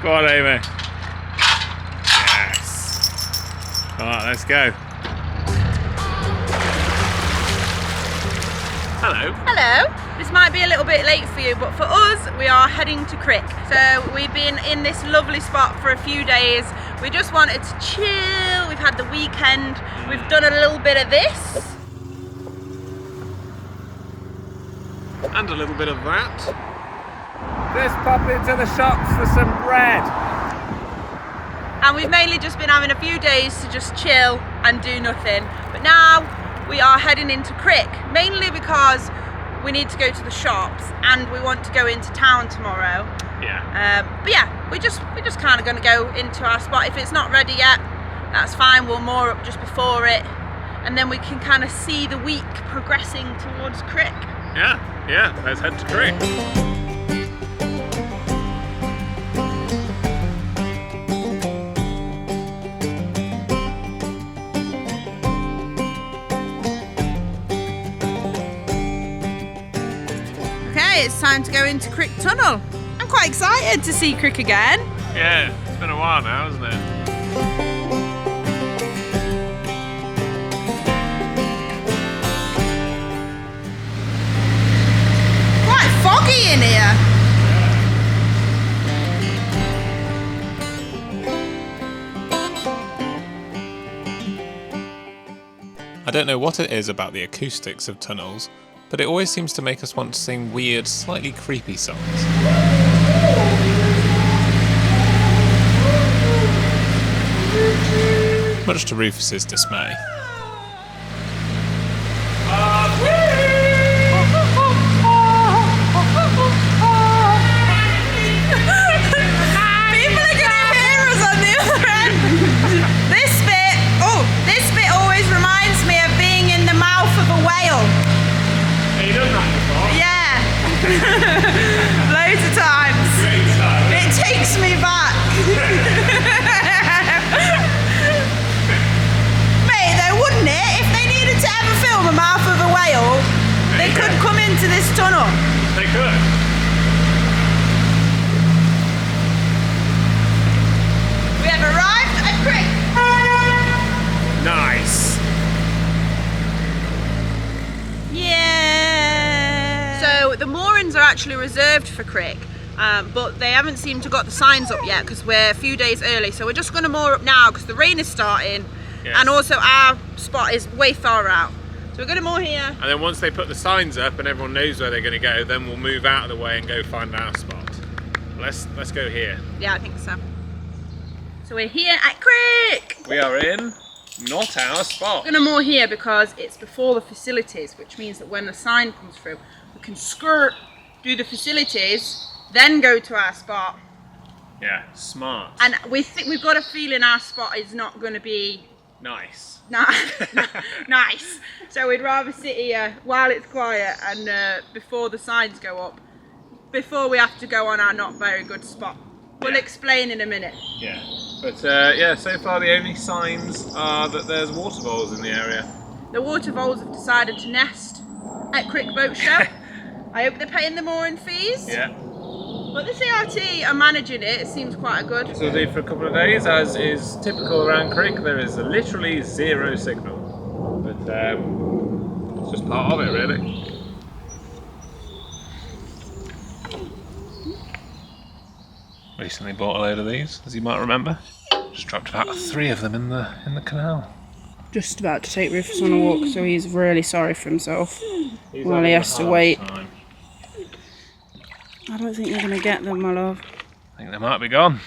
Go on, Amy. Yes. Alright, let's go. Hello. Hello. This might be a little bit late for you, but for us, we are heading to Crick. So we've been in this lovely spot for a few days. We just wanted to chill. We've had the weekend. We've done a little bit of this. And a little bit of that. Let's pop into the shops for some bread. And we've mainly just been having a few days to just chill and do nothing. But now we are heading into Crick, mainly because we need to go to the shops and we want to go into town tomorrow. Yeah. But yeah, we're just kind of going to go into our spot. If it's not ready yet, that's fine. We'll moor up just before it, and then we can kind of see the week progressing towards Crick. Yeah, let's head to Crick. Okay, it's time to go into Crick Tunnel. I'm quite excited to see Crick again. Yeah, it's been a while now, hasn't it? Foggy in here. I don't know what it is about the acoustics of tunnels, but it always seems to make us want to sing weird, slightly creepy songs. Much to Rufus's dismay. Loads of times. It takes me back. Mate, though, wouldn't it? If they needed to ever film a mouth of a whale, they could come into this tunnel. They could. We have arrived at Crick. Nice. Yeah. So the moorings are actually reserved for Crick, but they haven't seemed to got the signs up yet because we're a few days early. So we're just going to moor up now because the rain is starting, yes. And also our spot is way far out. So we're going to moor here. And then once they put the signs up and everyone knows where they're going to go, then we'll move out of the way and go find our spot. Let's go here. Yeah, I think so. So we're here at Crick. We are in not our spot. We're going to moor here because it's before the facilities, which means that when the sign comes through, we can skirt, do the facilities, then go to our spot. Yeah, smart. And we've got a feeling our spot is not going to be nice. Nice. So we'd rather sit here while it's quiet and before the signs go up, before we have to go on our not very good spot. We'll explain in a minute. Yeah. But yeah, so far the only signs are that there's water voles in the area. The water voles have decided to nest at Crick Boat Show. I hope they're paying the mooring fees. Yeah. But the CRT are managing it. It seems quite good. So we'll do for a couple of days, as is typical around Crick. There is literally zero signal. But it's just part of it, really. Recently bought a load of these, as you might remember. Just dropped about 3 of them in the canal. Just about to take Rufus on a walk, so he's really sorry for himself while he has to wait. Time. I don't think you're going to get them, my love. I think they might be gone.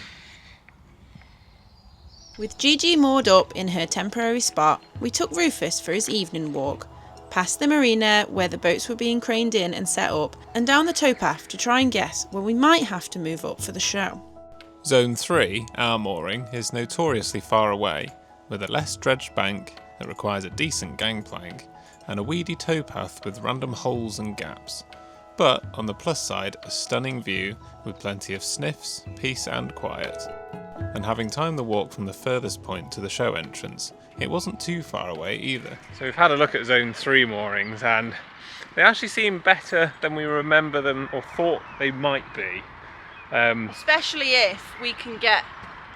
With Gigi moored up in her temporary spot, we took Rufus for his evening walk, past the marina where the boats were being craned in and set up, and down the towpath to try and guess where we might have to move up for the show. Zone 3, our mooring, is notoriously far away, with a less dredged bank that requires a decent gangplank, and a weedy towpath with random holes and gaps. But, on the plus side, a stunning view with plenty of sniffs, peace and quiet. And having timed the walk from the furthest point to the show entrance, it wasn't too far away either. So we've had a look at Zone 3 moorings and they actually seem better than we remember them or thought they might be. Especially if we can get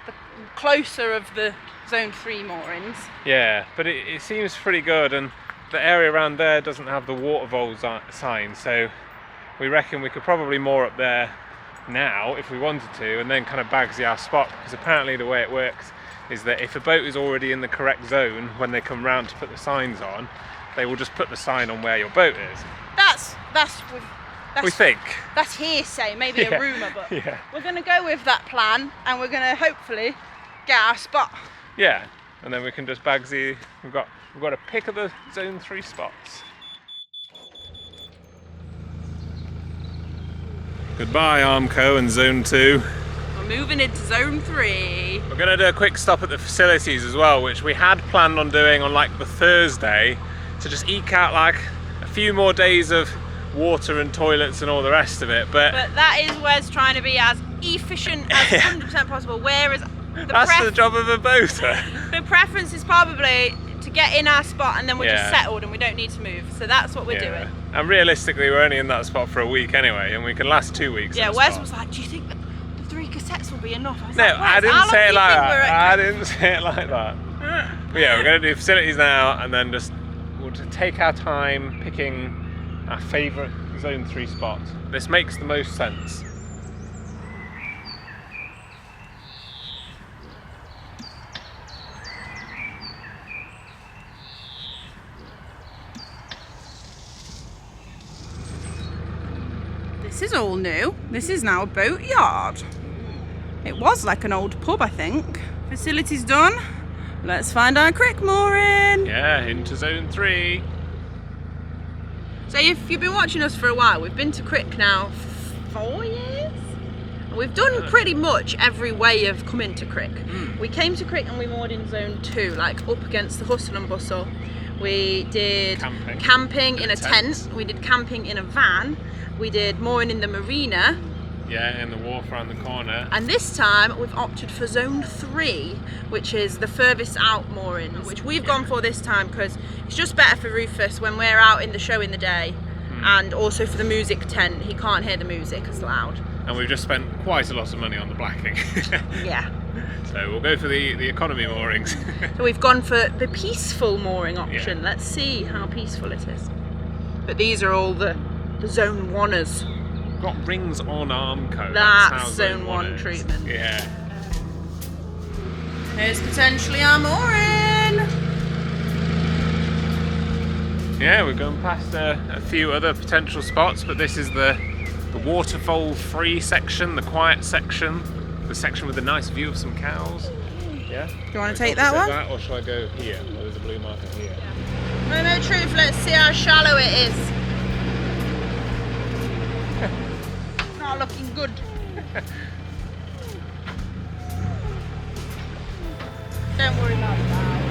the closer of the zone 3 moorings. Yeah, but it seems pretty good, and the area around there doesn't have the waterfall sign, so we reckon we could probably moor up there now if we wanted to, and then kind of bagsy our spot, because apparently the way it works is that if a boat is already in the correct zone, when they come round to put the signs on, they will just put the sign on where your boat is. That's we think. That's hearsay, maybe a rumour, but yeah. We're going to go with that plan, and we're going to hopefully get our spot. Yeah, and then we can just bagsy. We've got a pick of the zone 3 spots. Goodbye, Armco and zone 2. We're moving into zone 3. We're going to do a quick stop at the facilities as well, which we had planned on doing on like the Thursday, to just eke out like a few more days of water and toilets and all the rest of it. But that is Wes trying to be as efficient as 100% possible, whereas that's the job of a boater. The preference is probably to get in our spot, and then we're just settled and we don't need to move. So that's what we're doing. And realistically, we're only in that spot for a week anyway, and we can last 2 weeks. Yeah, Wes was like, "Do you think that the 3 cassettes will be enough?" I was no, like, I didn't say it like that. I didn't say it like that. But yeah, we're going to do facilities now, and then we'll just take our time picking our favourite zone 3 spot. This makes the most sense. This is all new. This is now a boat yard. It was like an old pub, I think. Facilities done. Let's find our creek mooring. Yeah, into zone 3. So if you've been watching us for a while, we've been to Crick now 4 years. We've done pretty much every way of coming to Crick. We came to Crick and we moored in zone 2, like up against the hustle and bustle. We did camping in a tent. We did camping in a van. We did mooring in the marina. Yeah, in the wharf around the corner. And this time we've opted for zone 3, which is the furthest out moorings, which we've gone for this time because it's just better for Rufus when we're out in the show in the day, and also for the music tent. He can't hear the music as loud. And we've just spent quite a lot of money on the blacking. Yeah. So we'll go for the economy moorings. So we've gone for the peaceful mooring option. Yeah. Let's see how peaceful it is. But these are all the zone 1ers. Got rings on Armco. That's how zone 1 is. treatment. Yeah. Here's potentially our mooring. Yeah, we're going past a few other potential spots, but this is the waterfall free section, the quiet section, the section with a nice view of some cows. Yeah. Do you want to take that one? Or shall I go here? Oh, there's a blue marker here. No truth, let's see how shallow it is. Not looking good. Don't worry about that.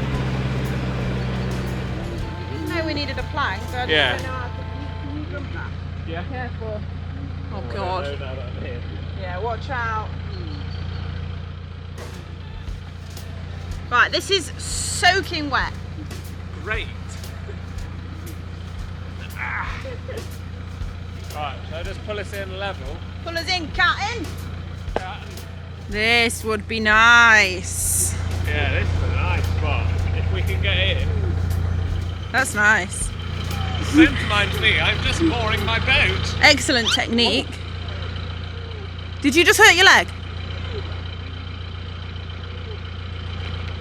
Didn't know we needed a plank, so I didn't know how to. Can you jump that? Yeah. Careful. Oh god. No, now that I'm here. Yeah, watch out. Right, this is soaking wet. Great. Right, shall I just pull us in level? Pull us in, Captain. This would be nice. Yeah, this is a nice spot. If we can get in. That's nice. Don't mind me, I'm just mooring my boat. Excellent technique. Did you just hurt your leg?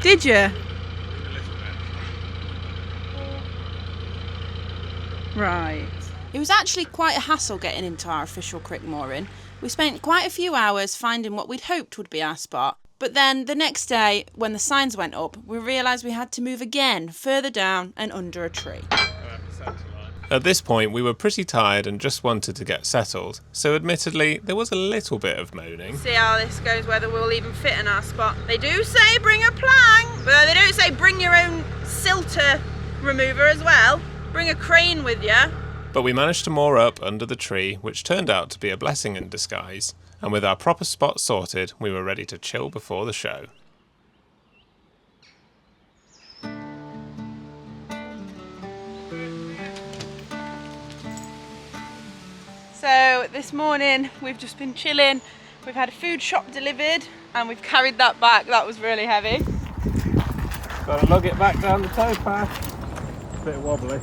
Did you? A little bit. Right. It was actually quite a hassle getting into our official creek mooring. We spent quite a few hours finding what we'd hoped would be our spot. But then the next day, when the signs went up, we realised we had to move again, further down and under a tree. At this point, we were pretty tired and just wanted to get settled, so admittedly, there was a little bit of moaning. See how this goes, whether we'll even fit in our spot. They do say bring a plank, but they don't say bring your own silter remover as well. Bring a crane with you. But we managed to moor up under the tree, which turned out to be a blessing in disguise, and with our proper spot sorted, we were ready to chill before the show. So this morning we've just been chilling We've had a food shop delivered and we've carried that back. That was really heavy. Gotta lug it back down the towpath. A bit wobbly.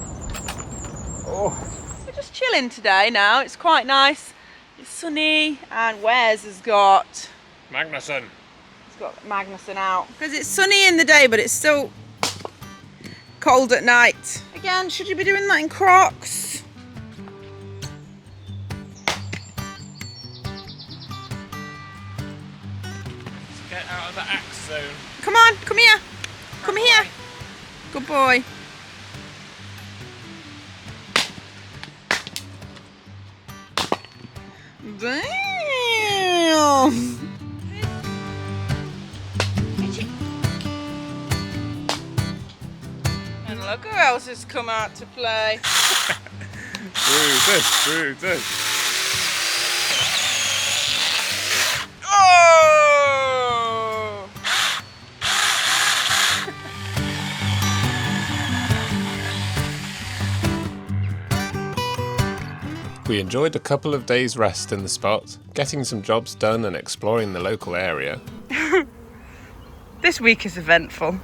Oh. We're just chilling today now. It's quite nice. It's sunny and Wes has got... Magnuson. He's got Magnuson out. Because it's sunny in the day but it's still cold at night. Again, should you be doing that in Crocs? Get out of the axe zone. Come on, come here. Come here. Good boy. Damn. And look who else has come out to play. Brutus. Oh! We enjoyed a couple of days' rest in the spot, getting some jobs done and exploring the local area. This week is eventful.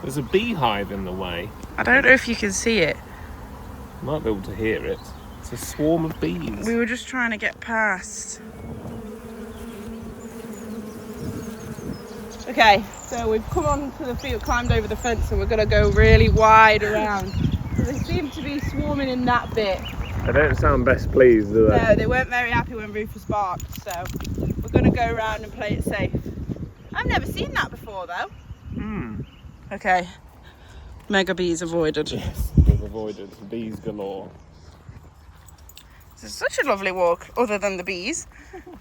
There's a beehive in the way. I don't know if you can see it. You might be able to hear it. It's a swarm of bees. We were just trying to get past. Okay, so we've come onto the field, climbed over the fence, and we're going to go really wide around. So they seem to be swarming in that bit. They don't sound best pleased, do they? No, they weren't very happy when Rufus barked, so we're going to go around and play it safe. I've never seen that before, though. Okay, mega bees avoided. Yes, we've avoided bees galore. This is such a lovely walk, other than the bees,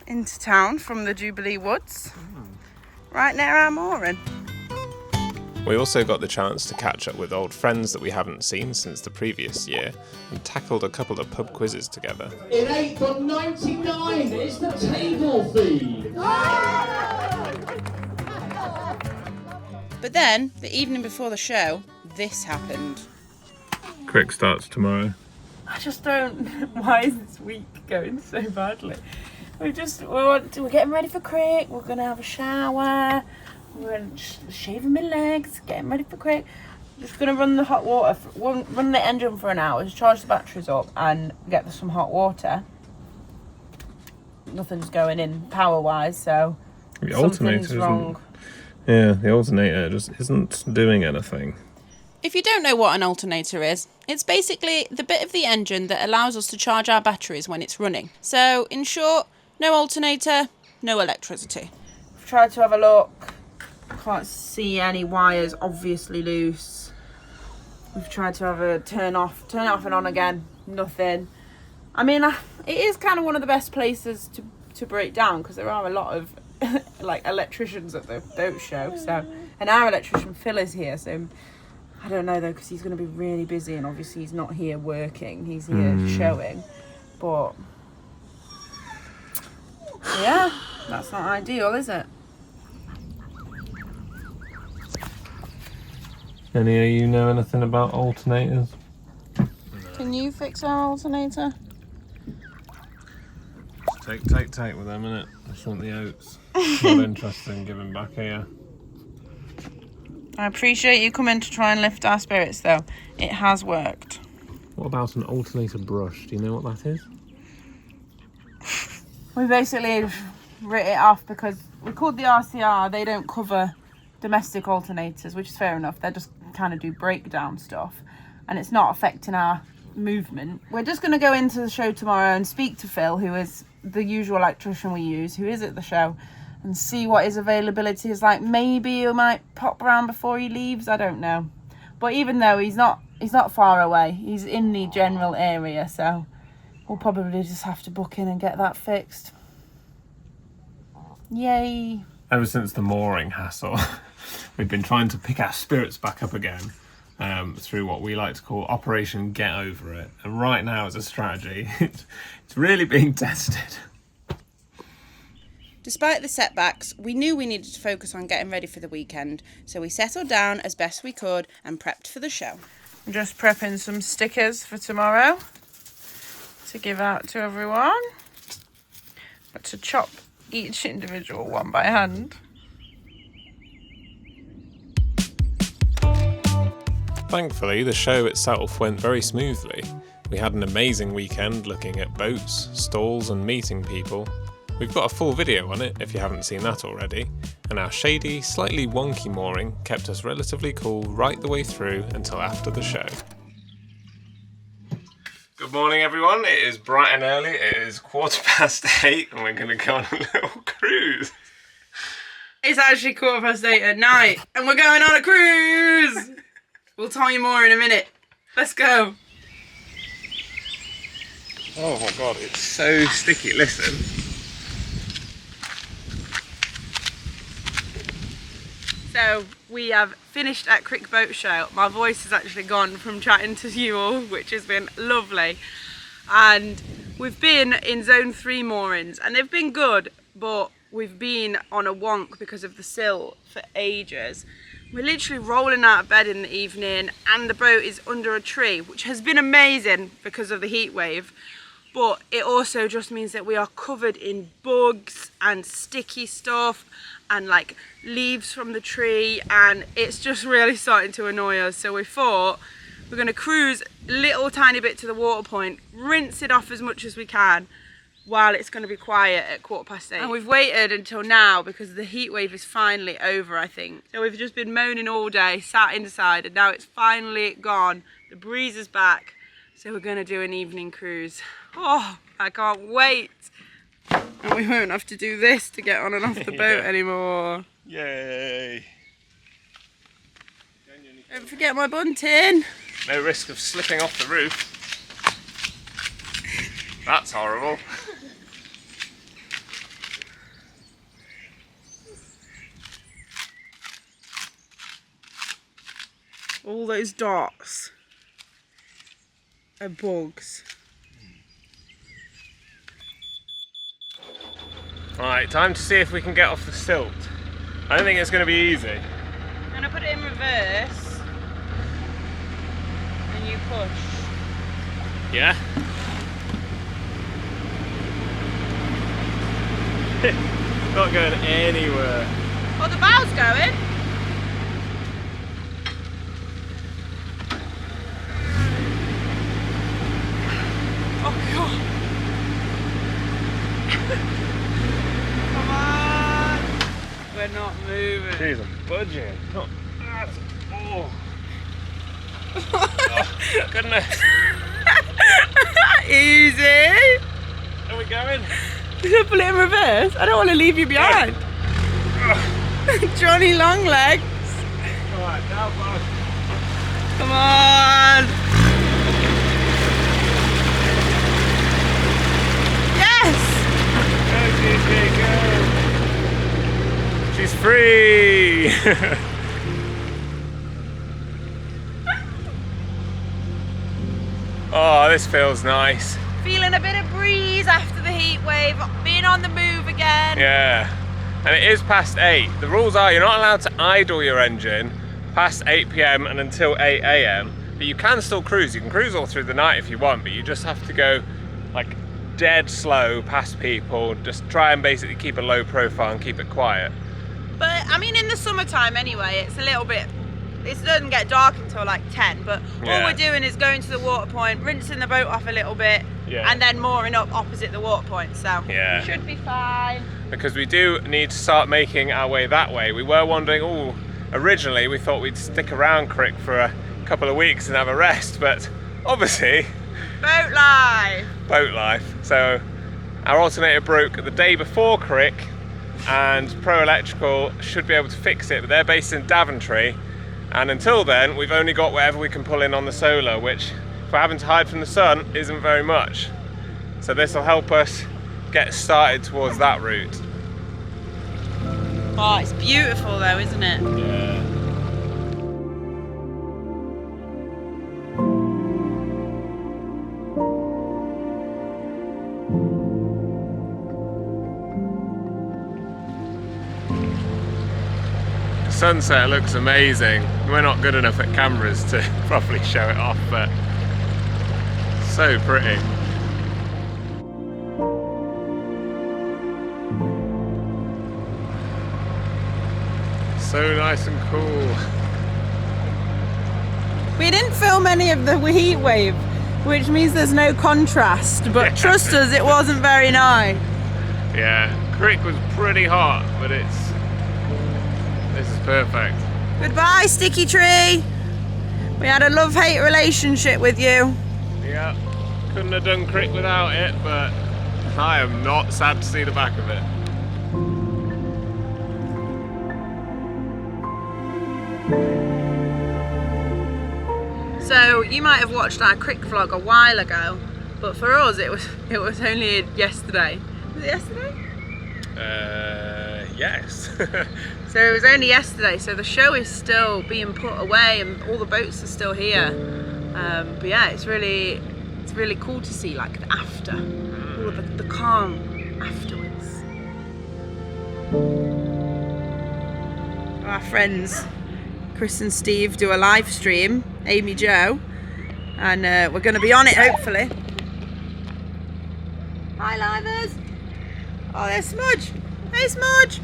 into town from the Jubilee Woods, right near our mooring. We also got the chance to catch up with old friends that we haven't seen since the previous year and tackled a couple of pub quizzes together. In 8th on 99 is the table feed. But then, the evening before the show, this happened. Crick starts tomorrow. I just don't. Why is this week going so badly? We're getting ready for Crick. We're gonna have a shower. We're shaving my legs, getting ready for Crick. Just gonna run the hot water. Run the engine for an hour, just charge the batteries up, and get some hot water. Nothing's going in power-wise, so The something's alternator wrong. Yeah, the alternator just isn't doing anything. If you don't know what an alternator is, it's basically the bit of the engine that allows us to charge our batteries when it's running. So, in short, no alternator, no electricity. I've tried to have a look. Can't see any wires obviously loose. We've tried to have a turn off and on again. Nothing. I mean, it is kind of one of the best places to break down because there are a lot of like electricians at the boat show. So, and our electrician Phil is here. So I don't know though because he's going to be really busy and obviously he's not here working. He's here showing. But yeah, that's not ideal, is it? Any of you know anything about alternators? Can you fix our alternator? Take with them, innit? I just want the oats. Not interested in giving back here. I appreciate you coming to try and lift our spirits though. It has worked. What about an alternator brush? Do you know what that is? We basically writ it off because we called the RCR. They don't cover domestic alternators, which is fair enough. They just kind of do breakdown stuff and it's not affecting our movement. We're just going to go into the show tomorrow and speak to Phil, who is the usual electrician we use, who is at the show, and see what his availability is like. Maybe he might pop around before he leaves, I don't know. But even though he's not far away, he's in the general area, so we'll probably just have to book in and get that fixed. Yay. Ever since the mooring hassle, we've been trying to pick our spirits back up again through what we like to call Operation Get Over It. And right now, as a strategy, it's really being tested. Despite the setbacks, we knew we needed to focus on getting ready for the weekend, so we settled down as best we could and prepped for the show. I'm just prepping some stickers for tomorrow to give out to everyone. Got to chop each individual one by hand. Thankfully, the show itself went very smoothly. We had an amazing weekend looking at boats, stalls and meeting people. We've got a full video on it if you haven't seen that already, and our shady, slightly wonky mooring kept us relatively cool right the way through until after the show. Good morning everyone, it is bright and early, it is 8:15 and we're going to go on a little cruise. It's actually 8:15 at night and we're going on a cruise! We'll tell you more in a minute. Let's go. Oh my god, it's so sticky, listen. So we have finished at Crick Boat Show. My voice has actually gone from chatting to you all, which has been lovely. And we've been in Zone 3 moorings and they've been good, but we've been on a wonk because of the silt for ages. We're literally rolling out of bed in the evening and the boat is under a tree, which has been amazing because of the heat wave. But it also just means that we are covered in bugs and sticky stuff and like leaves from the tree, and it's just really starting to annoy us. So we thought we're going to cruise a little tiny bit to the water point, rinse it off as much as we can while it's going to be quiet at 8:15. And we've waited until now because the heat wave is finally over, I think. So we've just been moaning all day, sat inside, and now it's finally gone. The breeze is back, so we're going to do an evening cruise. Oh, I can't wait. And we won't have to do this to get on and off the boat anymore. Yay! Don't forget my bunting. No risk of slipping off the roof. That's horrible. All those dots are bugs. Right, time to see if we can get off the silt. I don't think it's going to be easy. I'm going to put it in reverse and you push. Yeah? Not going anywhere. Oh, the bow's going. Oh god. Come on. We're not moving. Jeez, I'm budging. Not that. Oh. Oh, goodness. Easy. Are we going? Did I put it in reverse? I don't want to leave you behind. Johnny Longlegs. Alright, now boss. Come on. Yes. Go, GT, go. She's free. Oh, this feels nice. Feeling a bit of breeze after the heat wave, being on the move again. Yeah, and it is past 8. The rules are you're not allowed to idle your engine past 8 PM and until 8 AM, but you can still cruise. You can cruise all through the night if you want, but you just have to go like dead slow past people. Just try and basically keep a low profile and keep it quiet. But I mean, in the summertime anyway, it's a little bit, it doesn't get dark until like 10, but all we're doing is going to the water point, rinsing the boat off a little bit, and then mooring up opposite the water point, so it should be fine. Because we do need to start making our way that way. We were wondering, oh, originally we thought we'd stick around Crick for a couple of weeks and have a rest, but obviously boat life. Boat life. So our alternator broke the day before Crick, and Pro Electrical should be able to fix it, but they're based in Daventry, and until then we've only got whatever we can pull in on the solar, which if we're having to hide from the sun isn't very much. So this will help us get started towards that route. Oh, it's beautiful though, isn't it? Yeah. The sunset looks amazing. We're not good enough at cameras to properly show it off, but so pretty. so nice and cool. We didn't film any of the heat wave, which means there's no contrast, but trust us, it wasn't very nice. Yeah, Crick was pretty hot, but this is perfect. Goodbye, sticky tree. We had a love-hate relationship with you. Yeah, couldn't have done Crick without it, but I am not sad to see the back of it. So you might have watched our Crick vlog a while ago, but for us it was only yesterday. Was it yesterday? Yes. So it was only yesterday, so the show is still being put away and all the boats are still here. But yeah, it's really cool to see like the after, all the calm afterwards. Our friends Chris and Steve do a live stream, Amy Jo, and we're going to be on it hopefully. Hi livers! Oh, there's Smudge! Hey Smudge!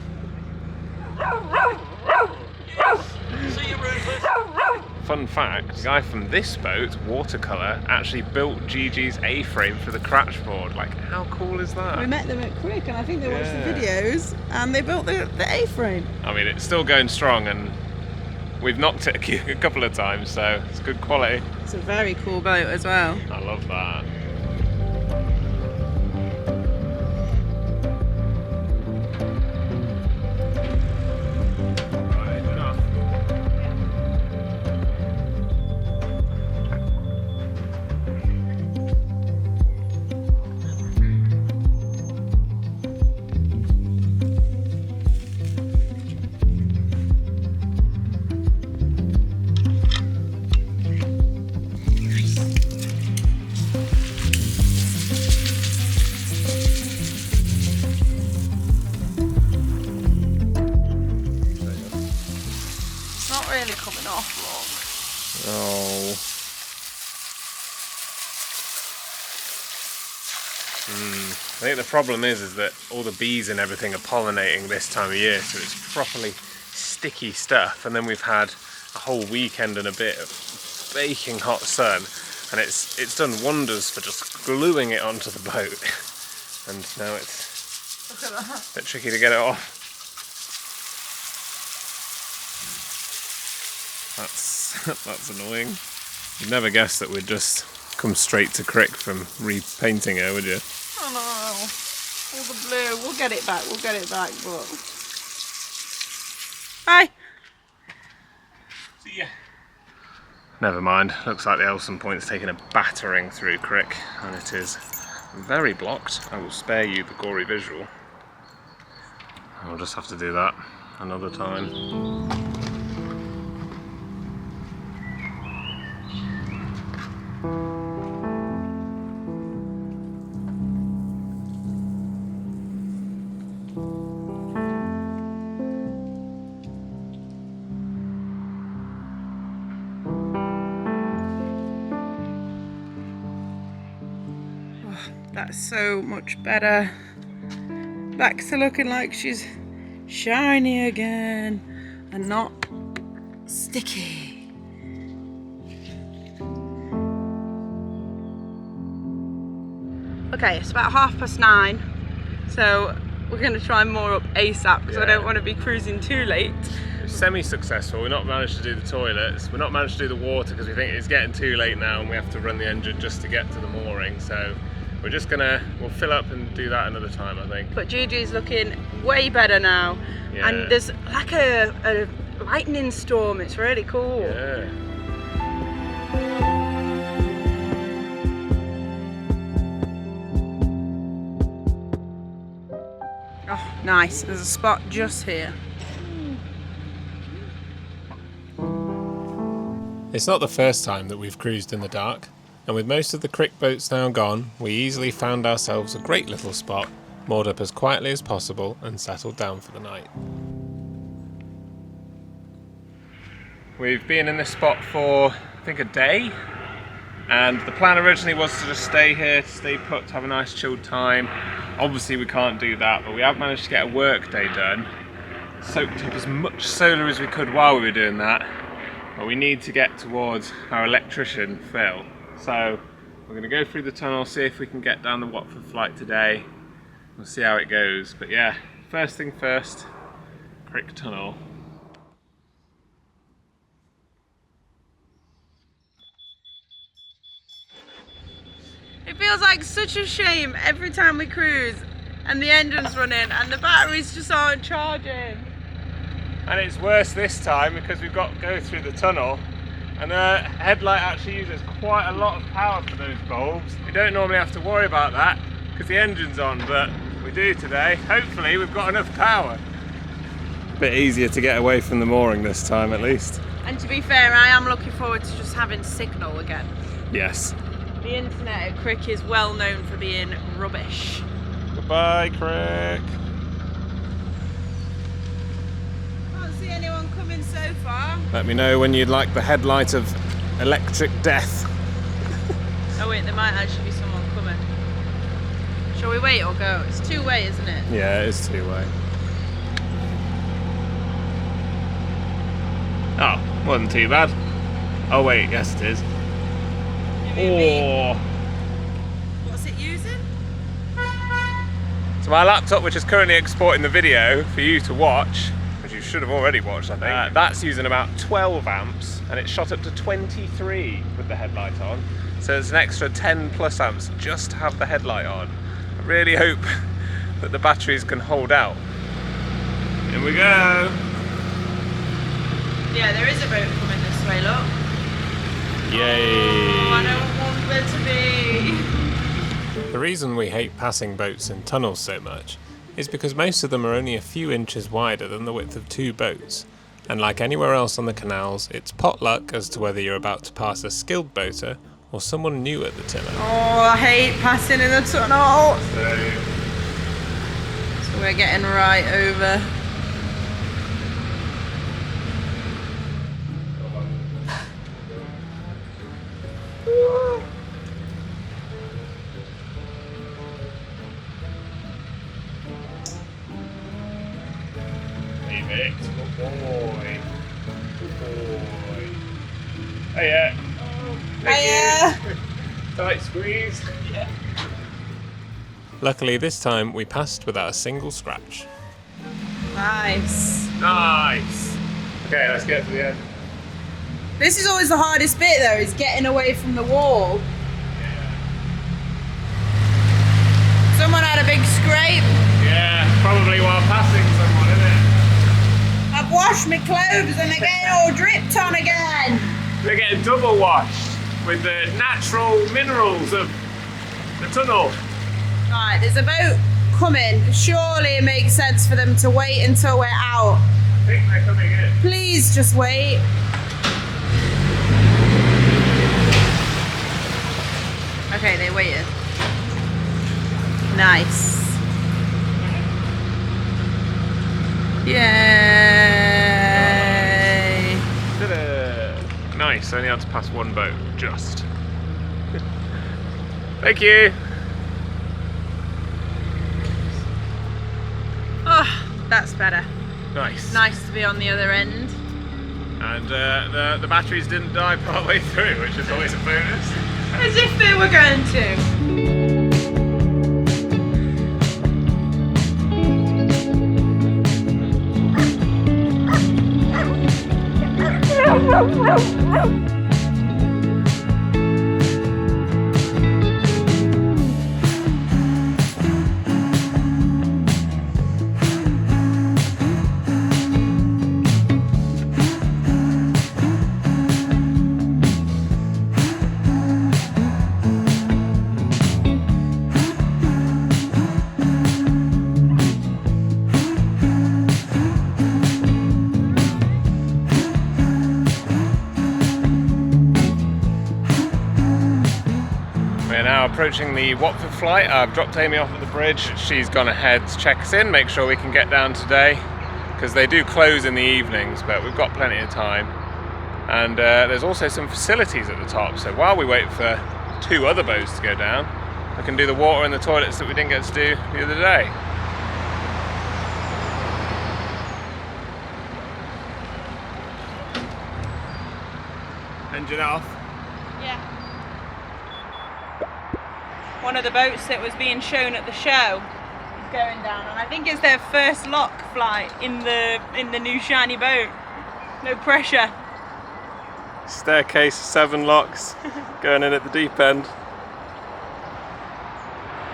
Fun fact, the guy from this boat, Watercolour, actually built Gigi's A-frame for the crash board. Like, how cool is that? We met them at Crick and I think they watched the videos and they built the A-frame. I mean, it's still going strong and we've knocked it a couple of times, so it's good quality. It's a very cool boat as well. I love that. Coming off, look. Oh. I think the problem is that all the bees and everything are pollinating this time of year, so it's properly sticky stuff. And then we've had a whole weekend and a bit of baking hot sun, and it's done wonders for just gluing it onto the boat. And now it's a bit tricky to get it off. That's annoying. You'd never guess that we'd just come straight to Crick from repainting her, would you? Oh no, all the blue. We'll get it back, but... Bye! See ya. Never mind, looks like the Elson Point's taking a battering through Crick, and it is very blocked. I will spare you the gory visual. I'll just have to do that another time. That's so much better. Back to looking like she's shiny again and not sticky. Okay, it's about 9:30, so we're going to try and moor up ASAP because I don't want to be cruising too late. Semi-successful. We've not managed to do the toilets. We've not managed to do the water because we think it's getting too late now and we have to run the engine just to get to the mooring. So we're just we'll fill up and do that another time, I think. But Gigi's looking way better now. Yeah. And there's like a lightning storm. It's really cool. Yeah. Oh, nice. There's a spot just here. It's not the first time that we've cruised in the dark, and with most of the Crick boats now gone, we easily found ourselves a great little spot, moored up as quietly as possible and settled down for the night. We've been in this spot for, I think, a day, and the plan originally was to just stay here, to stay put, to have a nice chilled time. Obviously we can't do that, but we have managed to get a work day done. soaked up as much solar as we could while we were doing that, but we need to get towards our electrician, Phil. So we're going to go through the tunnel, see if we can get down the Watford flight today. We'll see how it goes. But yeah, first thing first, Crick Tunnel. It feels like such a shame every time we cruise and the engine's running and the batteries just aren't charging. And it's worse this time because we've got to go through the tunnel, and the headlight actually uses quite a lot of power for those bulbs. We don't normally have to worry about that because the engine's on, but we do today. Hopefully we've got enough power. A bit easier to get away from the mooring this time at least. And to be fair, I am looking forward to just having signal again. Yes. The internet at Crick is well known for being rubbish. Goodbye, Crick. Can't see anyone coming so far. Let me know when you'd like the headlight of electric death. Oh wait, there might actually be someone coming. Shall we wait or go? It's two-way, isn't it? Yeah, it is two-way. Oh, wasn't too bad. Oh wait, yes it is. Oh. What's it using? So my laptop, which is currently exporting the video for you to watch, which you should have already watched, I think, that's using about 12 amps, and it shot up to 23 with the headlight on. So it's an extra 10 plus amps just to have the headlight on. I really hope that the batteries can hold out. Here we go. Yeah, there is a boat coming this way, look. Yay! Oh, I don't want there to be. The reason we hate passing boats in tunnels so much is because most of them are only a few inches wider than the width of two boats, and like anywhere else on the canals, it's potluck as to whether you're about to pass a skilled boater or someone new at the tiller. Oh, I hate passing in the tunnel. So we're getting right over. Hey mate, good boy. Good boy. Hiya. Hiya. Tight squeeze. Yeah. Luckily this time we passed without a single scratch. Nice. Nice. Okay, let's get to the end. This is always the hardest bit though, is getting away from the wall. Someone had a big scrape. Yeah, probably while passing someone, isn't it? I've washed my clothes and they're getting all dripped on again. They're getting double washed with the natural minerals of the tunnel. Right, there's a boat coming. Surely it makes sense for them to wait until we're out. I think they're coming in. Please just wait. Okay, they waited. Nice. Yay! Ta-da! Nice, only had to pass one boat, just. Thank you! Oh, that's better. Nice. Nice to be on the other end. And the batteries didn't die partway through, which is always a bonus. As if they were going to. Approaching the Watford flight. I've dropped Amy off at the bridge. She's gone ahead to check us in, make sure we can get down today, because they do close in the evenings, but we've got plenty of time. And there's also some facilities at the top, so while we wait for two other boats to go down, we can do the water and the toilets that we didn't get to do the other day. Engine off. Yeah. One of the boats that was being shown at the show is going down, and I think it's their first lock flight in the new shiny boat. No pressure. Staircase, 7 locks, going in at the deep end.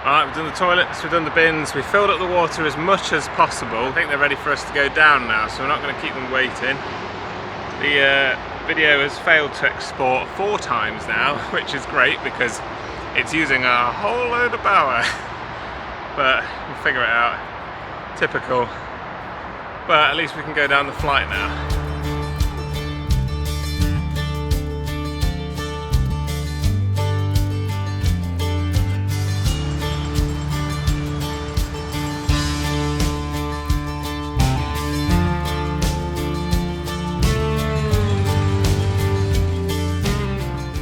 Alright, we've done the toilets, we've done the bins, we filled up the water as much as possible. I think they're ready for us to go down now, so we're not going to keep them waiting. The video has failed to export 4 times now, which is great because it's using a whole load of power. But we'll figure it out. Typical. But at least we can go down the flight now.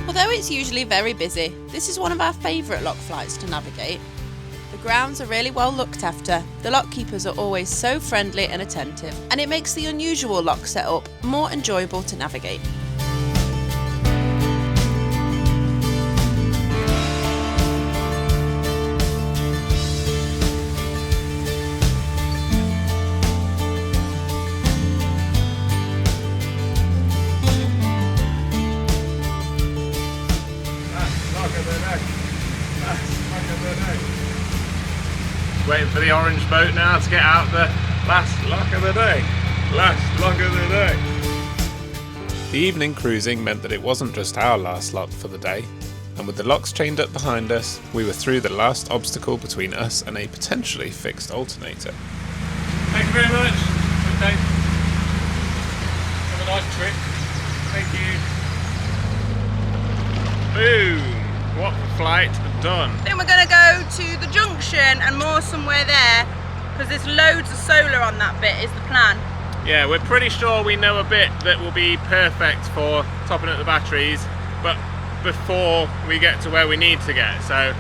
Although it's usually very busy, this is one of our favourite lock flights to navigate. The grounds are really well looked after, the lock keepers are always so friendly and attentive, and it makes the unusual lock setup more enjoyable to navigate. Waiting for the orange boat now to get out the last lock of the day. Last lock of the day. The evening cruising meant that it wasn't just our last lock for the day, and with the locks chained up behind us, we were through the last obstacle between us and a potentially fixed alternator. Thank you very much. Good day. Have a nice trip. Thank you. Boom. What flight done? I think we're going to go to the junction and moor somewhere there because there's loads of solar on that bit is the plan. Yeah, we're pretty sure we know a bit that will be perfect for topping up the batteries, but before we get to where we need to get, so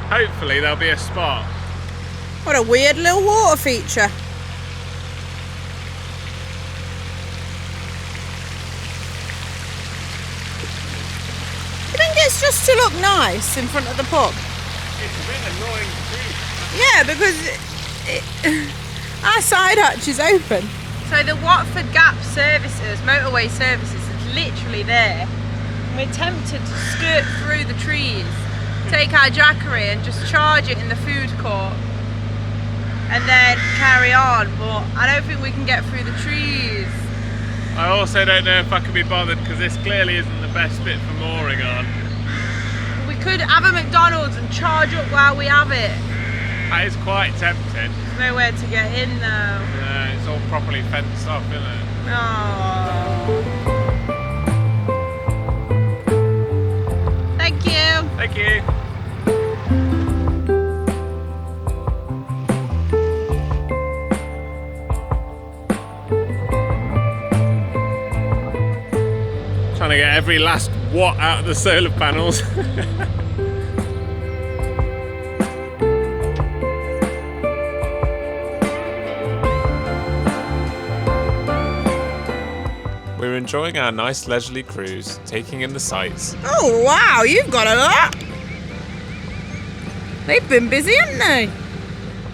hopefully there'll be a spot. What a weird little water feature. I think it's just to look nice in front of the pub. It's a bit annoying too. Yeah, because our side hatch is open. So the Watford Gap services, motorway services, is literally there. We're tempted to skirt through the trees, take our Jackery and just charge it in the food court and then carry on, but I don't think we can get through the trees. I also don't know if I can be bothered because this clearly isn't the best bit for mooring on. We could have a McDonald's and charge up while we have it. That is quite tempting. There's nowhere to get in though. Yeah, it's all properly fenced off, isn't it? Oh. Thank you. Thank you. Trying to get every last watt out of the solar panels. We're enjoying our nice leisurely cruise, taking in the sights. Oh wow, you've got a lot. They've been busy, haven't they?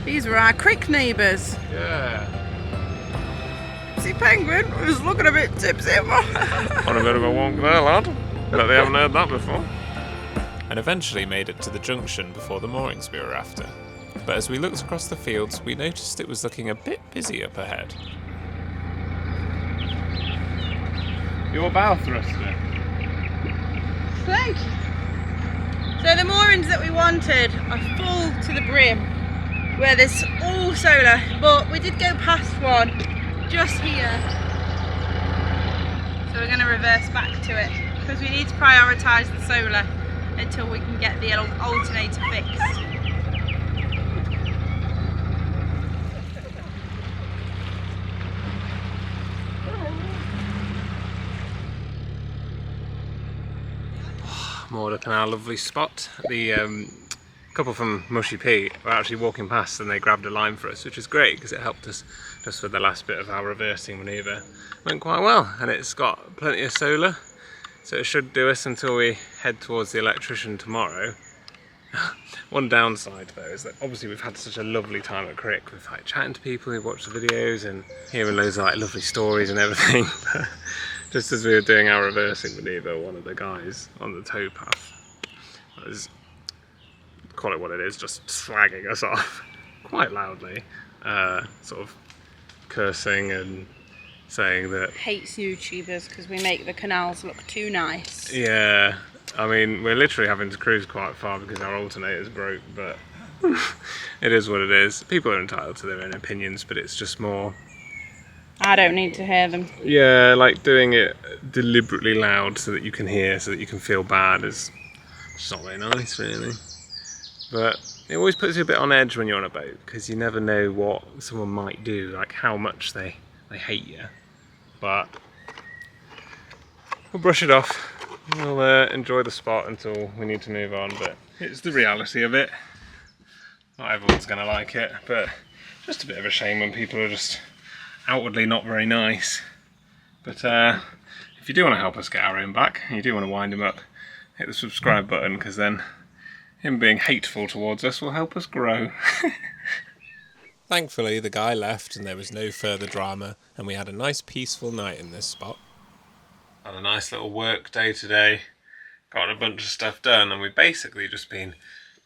These were our crick neighbours. Yeah. See, Penguin was looking a bit tipsy. On a bit of a wonk there, lad. Bet they haven't heard that before. And eventually made it to the junction before the moorings we were after. But as we looked across the fields, we noticed it was looking a bit busy up ahead. Your bow thruster. Thank you. So the moorings that we wanted are full to the brim, where there's all solar, but we did go past one just here. So we're going to reverse back to it because we need to prioritise the solar until we can get the alternator fixed. Moored up in our lovely spot. The couple from Mushy Pete were actually walking past and they grabbed a line for us, which is great because it helped us just with the last bit of our reversing manoeuvre. Went quite well, and it's got plenty of solar. So it should do us until we head towards the electrician tomorrow. One downside though is that obviously we've had such a lovely time at Crick with like chatting to people who've watched the videos and hearing loads of like lovely stories and everything. But just as we were doing our reversing manoeuvre, one of the guys on the towpath was, call it what it is, just slagging us off quite loudly, sort of cursing and saying that Hates YouTubers because we make the canals look too nice. Yeah, I mean, we're literally having to cruise quite far because our alternator's broke, but it is what it is. People are entitled to their own opinions, but it's just more... I don't need to hear them. Yeah, like doing it deliberately loud so that you can hear, so that you can feel bad is just not very nice, really. But it always puts you a bit on edge when you're on a boat, because you never know what someone might do, like how much they hate you. But we'll brush it off. We'll enjoy the spot until we need to move on, but it's the reality of it. Not everyone's going to like it, but just a bit of a shame when people are just outwardly not very nice. But if you do want to help us get Arian back, and you do want to wind him up, hit the subscribe button, because then him being hateful towards us will help us grow. Thankfully, the guy left and there was no further drama, and we had a nice peaceful night in this spot. Had a nice little work day today, got a bunch of stuff done, and we've basically just been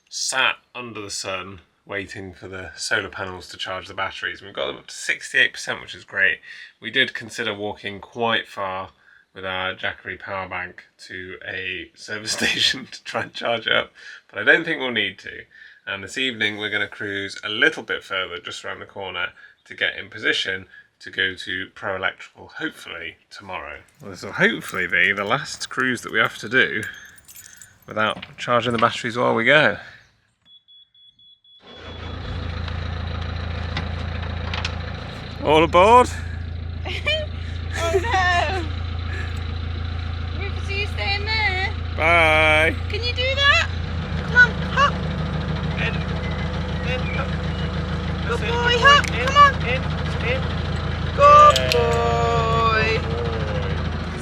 sat under the sun waiting for the solar panels to charge the batteries. We've got them up to 68%, which is great. We did consider walking quite far with our Jackery power bank to a service station to try and charge it up, but I don't think we'll need to. And this evening we're going to cruise a little bit further, just around the corner, to get in position to go to Pro Electrical, hopefully tomorrow. Well, this will hopefully be the last cruise that we have to do without charging the batteries while we go. All aboard? Oh no! Rufus, are you staying there? Bye! Can you do that? Come on, hop! Good boy, hop! Come on! Good boy!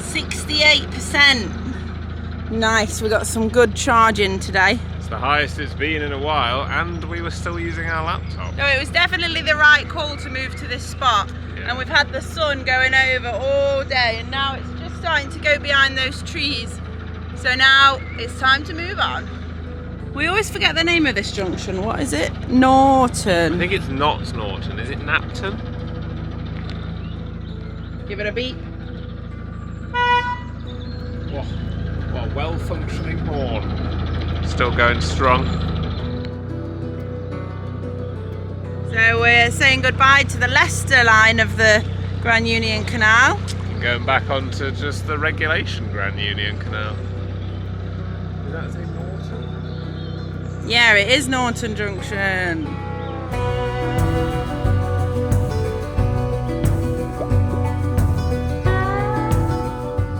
68%. Nice, we got some good charging today. It's the highest it's been in a while, and we were still using our laptop. No, it was definitely the right call to move to this spot. Yeah. And we've had the sun going over all day, and now it's just starting to go behind those trees. So now it's time to move on. We always forget the name of this junction. What is it? Norton. I think it's not Norton. Is it Napton? Give it a beat. What a well-functioning horn. Still going strong. So we're saying goodbye to the Leicester line of the Grand Union Canal. And going back onto just the regulation Grand Union Canal. Does that say Norton? Yeah, it is Norton Junction.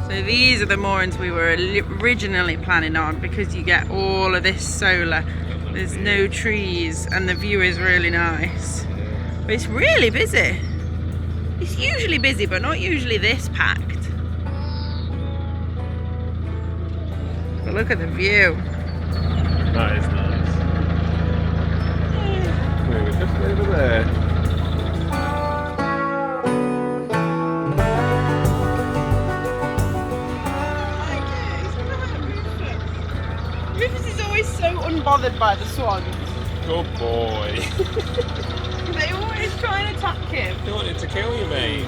So these are the moorings we were originally planning on, because you get all of this solar. There's no trees and the view is really nice. But it's really busy. It's usually busy, but not usually this packed. But look at the view. That is nice. We were just over there. Rufus is always so unbothered by the swans. Good boy. They always try and attack him. He wanted to kill you, mate.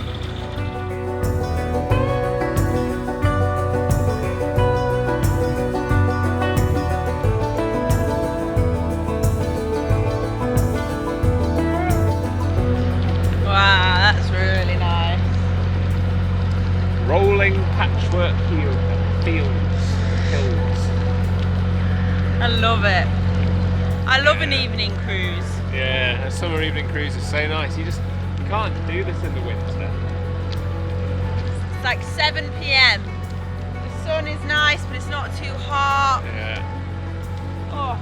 Wow, that's really nice. Rolling patchwork fields. I love it. I love an evening cruise. Yeah, a summer evening cruise is so nice. You can't do this in the winter. It's like 7 p.m. The sun is nice, but it's not too hot. Yeah. Oh,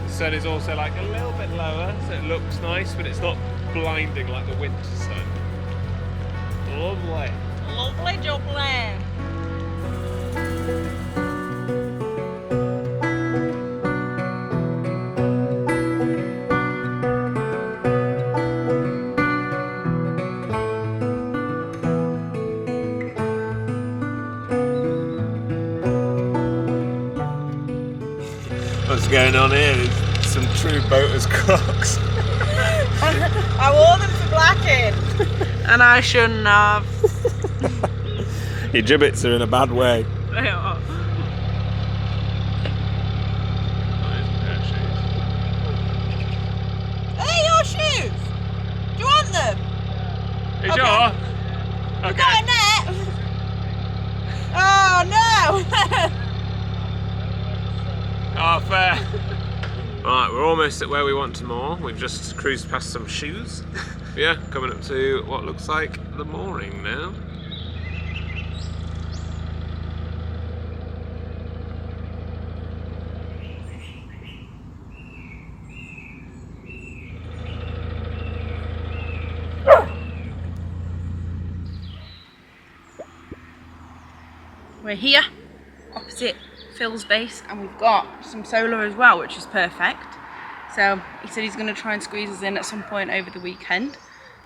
The sun is also like a little bit lower, so it looks nice, but it's not blinding like the winter sun. Lovely. lovely jubbly. what's going on here. There's some true boaters crocs. I wore them to blacking. And I shouldn't have. Your gibbets are in a bad way. They are. Hey, your shoes! Do you want them? You Okay. sure? You got a net? Oh no! Oh, fair. Right, we're almost at where we want to moor. We've just cruised past some shoes. Yeah, coming up to what looks like the mooring now. We're here, opposite Phil's base, and we've got some solar as well, which is perfect. So he said he's going to try and squeeze us in at some point over the weekend.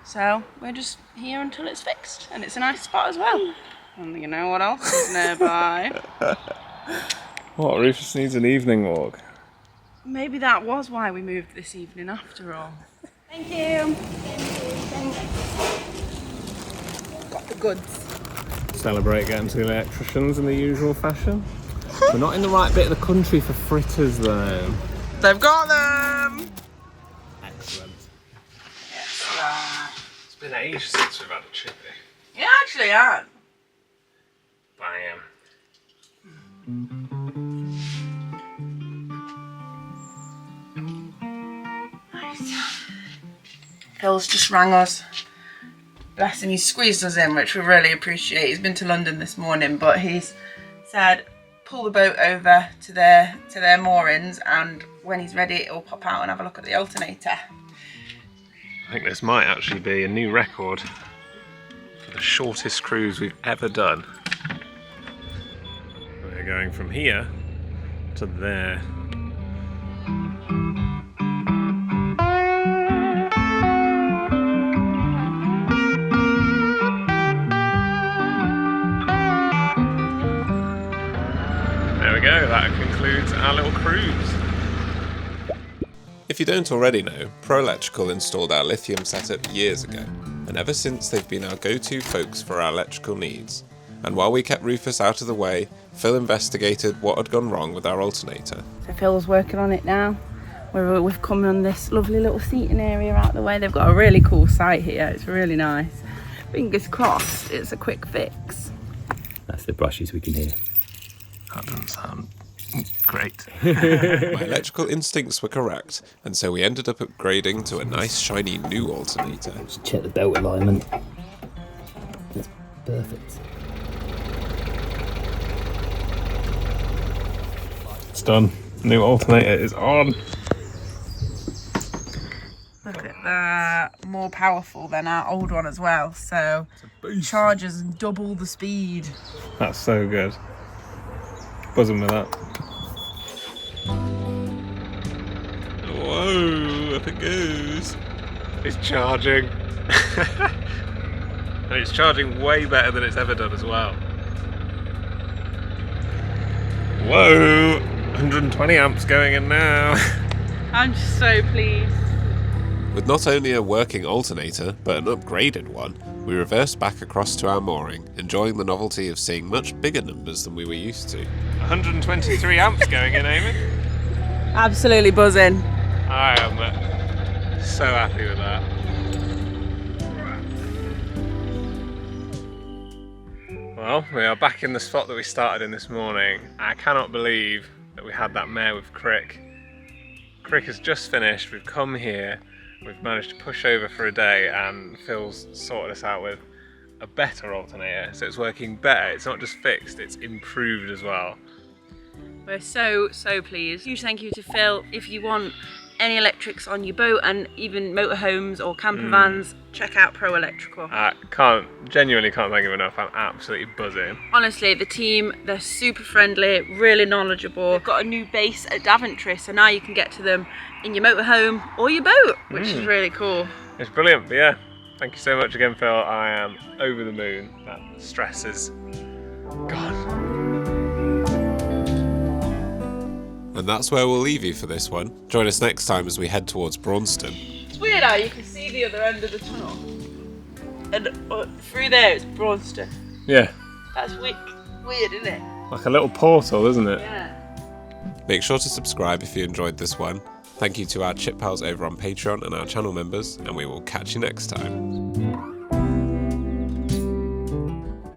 So we're just here until it's fixed, and it's a nice spot as well. And you know what else is nearby? What, Rufus needs an evening walk? Maybe that was why we moved this evening after all. Thank you. Got the goods. Celebrate getting to the electricians in the usual fashion. We're not in the right bit of the country for fritters though. They've got them. Excellent. It's been ages since we've had a chippy. Yeah, actually, yeah. Bam. Phil's just rang us. Bless him, he's squeezed us in, which we really appreciate. He's been to London this morning, but he's said pull the boat over to their moorings, and when he's ready it'll pop out and have a look at the alternator. I think this might actually be a new record for the shortest cruise we've ever done. We're going from here to there. There we go, that concludes our little cruise. If you don't already know, Pro Electrical installed our lithium setup years ago, and ever since they've been our go-to folks for our electrical needs. And while we kept Rufus out of the way, Phil investigated what had gone wrong with our alternator. So Phil's working on it now. We've come on this lovely little seating area out the way. They've got a really cool site here, it's really nice. Fingers crossed it's a quick fix. That's the brushes we can hear. That doesn't sound great. My electrical instincts were correct, and so we ended up upgrading to a nice shiny new alternator. Just check the belt alignment. That's perfect. It's done. New alternator is on. Look at that, more powerful than our old one as well. So charges double the speed. That's so good. Buzzing with that. Whoa, up it goes. It's charging. And it's charging way better than it's ever done as well. Whoa, 120 amps going in now. I'm just so pleased. With not only a working alternator, but an upgraded one, we reversed back across to our mooring, enjoying the novelty of seeing much bigger numbers than we were used to. 123 amps going in, Amy. Absolutely buzzing. I am so happy with that. Well, we are back in the spot that we started in this morning. I cannot believe that we had that mare with Crick. Crick has just finished, we've come here, we've managed to push over for a day, and Phil's sorted us out with a better alternator, so it's working better. It's not just fixed, it's improved as well. We're so pleased. Huge thank you to Phil. If you want any electrics on your boat and even motorhomes or camper vans, check out Pro Electrical. I genuinely can't thank him enough. I'm absolutely buzzing. Honestly, the team, they're super friendly, really knowledgeable. They've got a new base at Daventry, so now you can get to them in your motorhome or your boat, which is really cool. It's brilliant, but yeah, thank you so much again, Phil. I am over the moon. That stress is gone. And that's where we'll leave you for this one. Join us next time as we head towards Braunston. It's weird how you can see the other end of the tunnel. And through there it's Braunston. Yeah, That's weird, isn't it? like a little portal, isn't it? Yeah. Make sure to subscribe if you enjoyed this one. Thank you to our chip pals over on Patreon and our channel members, and we will catch you next time.